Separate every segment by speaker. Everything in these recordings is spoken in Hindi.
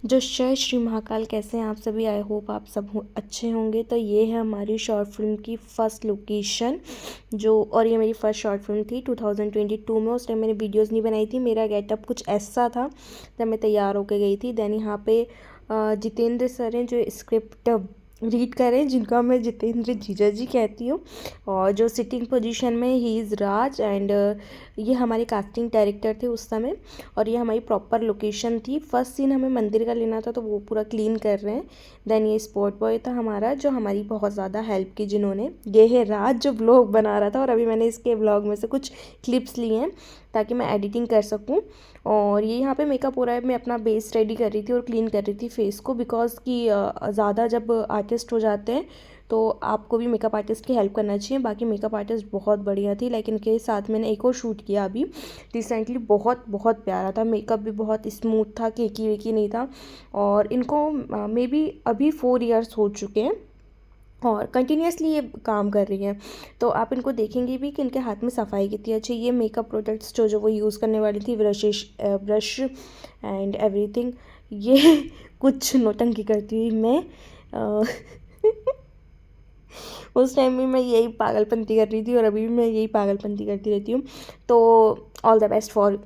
Speaker 1: जो जय श्री महाकाल, कैसे हैं आप सभी। आई होप आप सब अच्छे होंगे। तो ये है हमारी शॉर्ट फिल्म की फ़र्स्ट लोकेशन और ये मेरी फ़र्स्ट शॉर्ट फिल्म थी 2022 में। उस टाइम मैंने वीडियोस नहीं बनाई थी। मेरा गेटअप कुछ ऐसा था जब मैं तैयार होकर गई थी। देन यहाँ पे जितेंद्र सर हैं जो स्क्रिप्ट रीड करें, जिनका मैं जितेंद्र जीजा जी कहती हूँ, और जो सिटिंग पोजीशन में ही इज़ राज। एंड ये हमारे कास्टिंग डायरेक्टर थे उस समय, और ये हमारी प्रॉपर लोकेशन थी। फर्स्ट सीन हमें मंदिर का लेना था तो वो पूरा क्लीन कर रहे हैं। देन ये स्पॉट बॉय था हमारा जो हमारी बहुत ज़्यादा हेल्प की, जिन्होंने। ये है राज जो ब्लॉग बना रहा था, और अभी मैंने इसके ब्लॉग में से कुछ क्लिप्स लिए हैं ताकि मैं एडिटिंग कर सकूं। और ये यहाँ पे मेकअप हो रहा है, मैं अपना बेस रेडी कर रही थी और क्लीन कर रही थी फेस को, बिकॉज कि ज़्यादा जब आर्टिस्ट हो जाते हैं तो आपको भी मेकअप आर्टिस्ट की हेल्प करना चाहिए। बाकी मेकअप आर्टिस्ट बहुत बढ़िया थी, लेकिन इनके साथ मैंने एक और शूट किया अभी रिसेंटली, बहुत बहुत प्यारा था। मेकअप भी बहुत स्मूथ था, केकी वेकी नहीं था। और इनको मे बी अभी 4 इयर्स हो चुके हैं और कंटिन्यूसली ये काम कर रही हैं। तो आप इनको देखेंगे भी कि इनके हाथ में सफाई कितनी अच्छी। ये मेकअप प्रोडक्ट्स जो वो यूज़ करने वाली थी, ब्रश एंड एवरीथिंग। ये कुछ नौटंकी करती हुई मैं उस टाइम भी मैं यही पागलपंती कर रही थी और अभी भी मैं यही पागलपंती करती रहती हूँ। तो ऑल द बेस्ट फॉर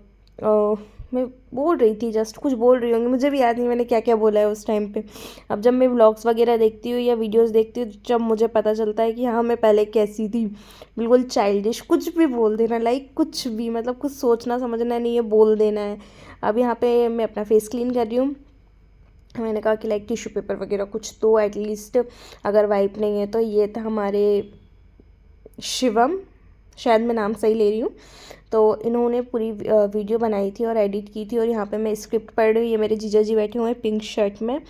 Speaker 1: मैं बोल रही थी, जस्ट कुछ बोल रही होंगी, मुझे भी याद नहीं मैंने क्या क्या बोला है उस टाइम पे। अब जब मैं व्लॉग्स वगैरह देखती हूँ या वीडियोस देखती हूँ, जब मुझे पता चलता है कि हाँ मैं पहले कैसी थी, बिल्कुल चाइल्डिश, कुछ भी बोल देना, लाइक कुछ भी, मतलब कुछ सोचना समझना नहीं है, बोल देना है। अब यहाँ पे मैं अपना फेस क्लीन कर रही हूँ। मैंने कहा कि लाइक टिश्यू पेपर वगैरह कुछ तो एटलीस्ट, अगर वाइप नहीं है तो। ये था हमारे शिवम, शायद मैं नाम सही ले रही हूँ। तो इन्होंने पूरी वीडियो बनाई थी और एडिट की थी, और यहाँ पे मैं स्क्रिप्ट पढ़ रही हूँ। ये मेरे जीजा जी बैठे हुए हैं पिंक शर्ट में,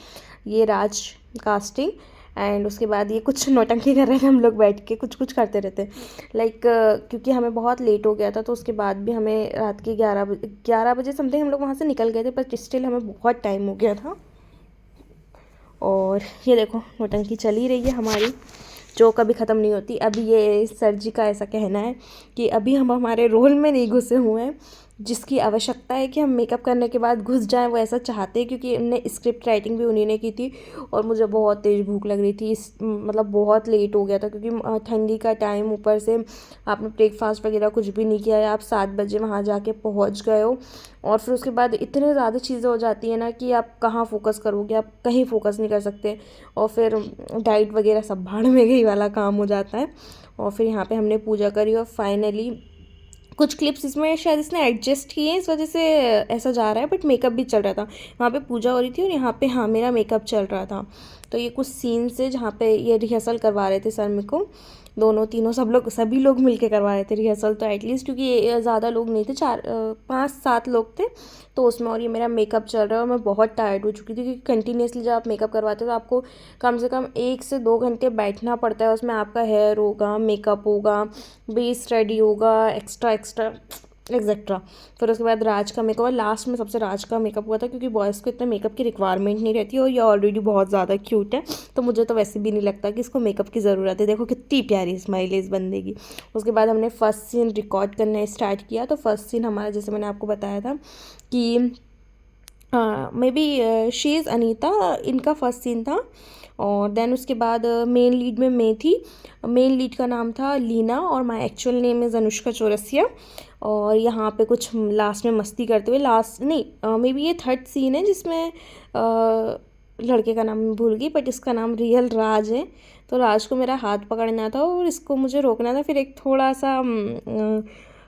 Speaker 1: ये राज कास्टिंग। एंड उसके बाद ये कुछ नौटंकी कर रहे थे, हम लोग बैठ के कुछ कुछ करते रहते लाइक क्योंकि हमें बहुत लेट हो गया था, तो उसके बाद भी हमें रात के 11 बजे समथिंग हम लोग वहाँ से निकल गए थे, पर स्टिल हमें बहुत टाइम हो गया था। और ये देखो नौटंकी चल ही रही है हमारी, जो कभी ख़त्म नहीं होती। अभी ये सर जी का ऐसा कहना है कि अभी हम हमारे रोल में नहीं घुसे हुए हैं, जिसकी आवश्यकता है कि हम मेकअप करने के बाद घुस जाएं, वो ऐसा चाहते हैं, क्योंकि इनने स्क्रिप्ट राइटिंग भी उन्हीं ने की थी। और मुझे बहुत तेज़ भूख लग रही थी, मतलब बहुत लेट हो गया था, क्योंकि ठंडी का टाइम, ऊपर से आपने ब्रेकफास्ट वगैरह कुछ भी नहीं किया है, आप 7 बजे वहाँ जाके पहुँच गए हो। और फिर उसके बाद इतने ज़्यादा चीज़ें हो जाती हैं ना कि आप कहाँ फोकस करोगे, आप कहीं फोकस नहीं कर सकते। और फिर डाइट वगैरह सब भाड़ में गई वाला काम हो जाता है। और फिर यहाँ पे हमने पूजा करी, और फाइनली कुछ क्लिप्स इसमें शायद इसने एडजस्ट किए हैं, इस वजह से ऐसा जा रहा है, बट मेकअप भी चल रहा था। वहाँ पे पूजा हो रही थी और यहाँ पे हाँ मेरा मेकअप चल रहा था। तो ये कुछ सीन्स है जहाँ पे ये रिहर्सल करवा रहे थे सर मेरे को, दोनों तीनों सभी लोग मिलके करवा रहे थे रिहर्सल। तो एटलीस्ट क्योंकि ये ज़्यादा लोग नहीं थे, 5-7 लोग थे तो उसमें। और ये मेरा मेकअप चल रहा है और मैं बहुत टायर्ड हो चुकी थी, क्योंकि कंटिन्यूसली जब आप मेकअप करवाते हो तो आपको कम से कम 1 से 2 घंटे बैठना पड़ता है उसमें। आपका हेयर होगा, मेकअप होगा, बेस रेडी होगा, एक्स्ट्रा एक्स्ट्रा एक्सेट्रा। फिर उसके बाद राज का मेकअप, लास्ट में सबसे राज का मेकअप हुआ था, क्योंकि बॉयज़ को इतना मेकअप की रिक्वायरमेंट नहीं रहती, और ये ऑलरेडी बहुत ज़्यादा क्यूट है, तो मुझे तो वैसे भी नहीं लगता कि इसको मेकअप की ज़रूरत है। देखो कितनी प्यारी स्माइल है इस बंदे की। उसके बाद हमने फर्स्ट सीन रिकॉर्ड करना स्टार्ट किया। तो फर्स्ट सीन हमारा, जैसे मैंने आपको बताया था कि may be she is Anita, इनका फर्स्ट सीन था। और देन उसके बाद मेन लीड में मैं थी। मेन लीड का नाम था लीना, और my actual name is Anushka Chaurasia. और यहाँ पे कुछ लास्ट में मस्ती करते हुए, लास्ट नहीं मे बी ये थर्ड सीन है जिसमें लड़के का नाम मैं भूल गई, बट इसका नाम रियल राज है। तो राज को मेरा हाथ पकड़ना था और इसको मुझे रोकना था। फिर एक थोड़ा सा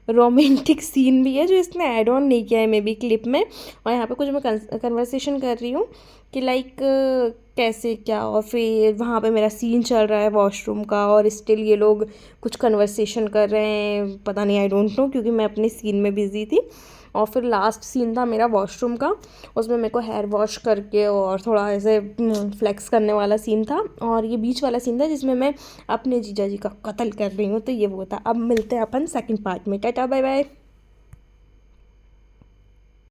Speaker 1: रोमांटिक सीन भी है जो इसने ऐड ऑन नहीं किया है मे बी क्लिप में। और यहाँ पे कुछ मैं कन्वर्सेशन कर रही हूँ कि लाइक कैसे क्या, और फिर वहाँ पे मेरा सीन चल रहा है वॉशरूम का, और स्टिल ये लोग कुछ कन्वर्सेशन कर रहे हैं, पता नहीं, आई डोंट नो, क्योंकि मैं अपने सीन में बिजी थी। और फिर लास्ट सीन था मेरा वॉशरूम का, उसमें मेरे को हेयर वॉश करके और थोड़ा ऐसे फ्लेक्स करने वाला सीन था। और ये बीच वाला सीन था जिसमें मैं अपने जीजा जी का कत्ल कर रही हूँ। तो ये वो था। अब मिलते हैं अपन सेकंड पार्ट में। Tata bye bye.